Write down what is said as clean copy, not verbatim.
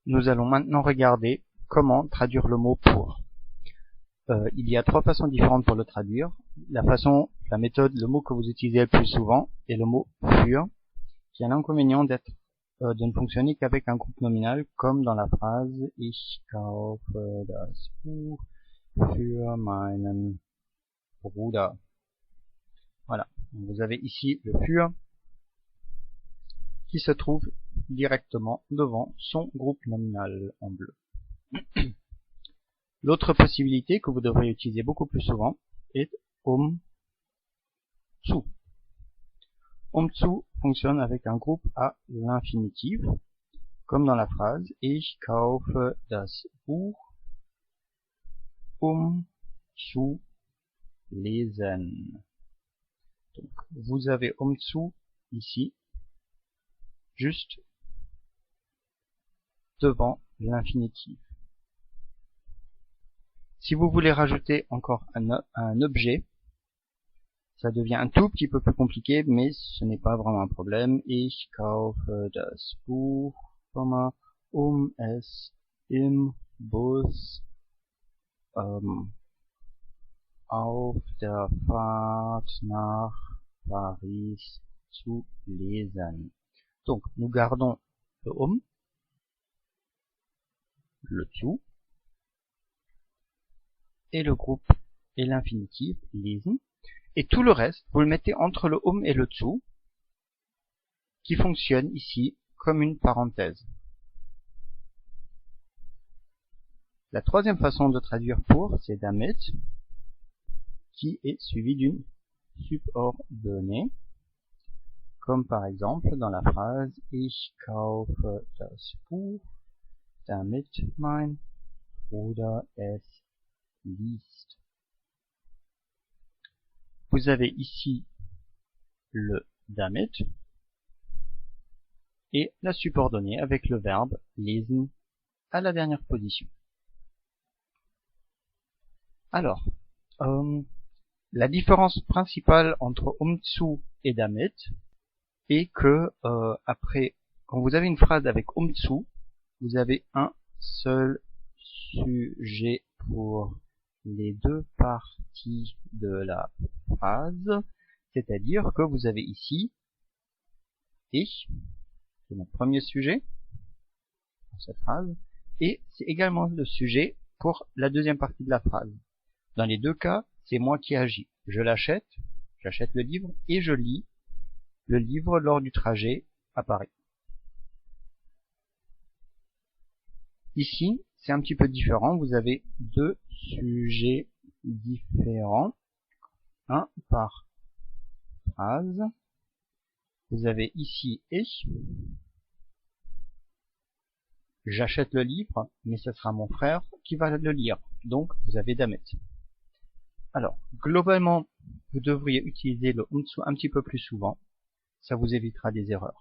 Nous allons maintenant regarder comment traduire le mot pour. Il y a trois façons différentes pour le traduire. La méthode, le mot que vous utilisez le plus souvent est le mot für, qui a l'inconvénient de ne fonctionner qu'avec un groupe nominal, comme dans la phrase Ich kaufe das Buch für meinen Bruder. Voilà. Vous avez ici le für qui se trouve directement devant son groupe nominal en bleu. L'autre possibilité que vous devrez utiliser beaucoup plus souvent est zu. Zu fonctionne avec un groupe à l'infinitif, comme dans la phrase Ich kaufe das Buch zu lesen. Donc, vous avez zu ici, juste devant l'infinitif. Si vous voulez rajouter encore un objet, ça devient un tout petit peu plus compliqué, mais ce n'est pas vraiment un problème. Ich kaufe das Buch, es im Bus auf der Fahrt nach Paris zu lesen. Donc, nous gardons le le zu, et le groupe et l'infinitif, lesen, et tout le reste, vous le mettez entre le et le zu, qui fonctionne ici comme une parenthèse. La troisième façon de traduire pour, c'est damit, qui est suivi d'une subordonnée, comme par exemple dans la phrase Ich kaufe das Buch, damit mein Bruder es liest. Vous avez ici le damit et la subordonnée avec le verbe lesen à la dernière position. Alors, la différence principale entre zu et damit est que après, quand vous avez une phrase avec zu, vous avez un seul sujet pour les deux parties de la phrase, c'est-à-dire que vous avez ici ich, c'est mon premier sujet dans cette phrase, et c'est également le sujet pour la deuxième partie de la phrase. Dans les deux cas, c'est moi qui agis. Je l'achète, j'achète le livre et je lis le livre lors du trajet à Paris. Ici, c'est un petit peu différent. Vous avez deux sujets différents, un par phrase. Vous avez ici ich. J'achète le livre, mais ce sera mon frère qui va le lire. Donc, vous avez damit. Alors, globalement, vous devriez utiliser le zu un petit peu plus souvent. Ça vous évitera des erreurs.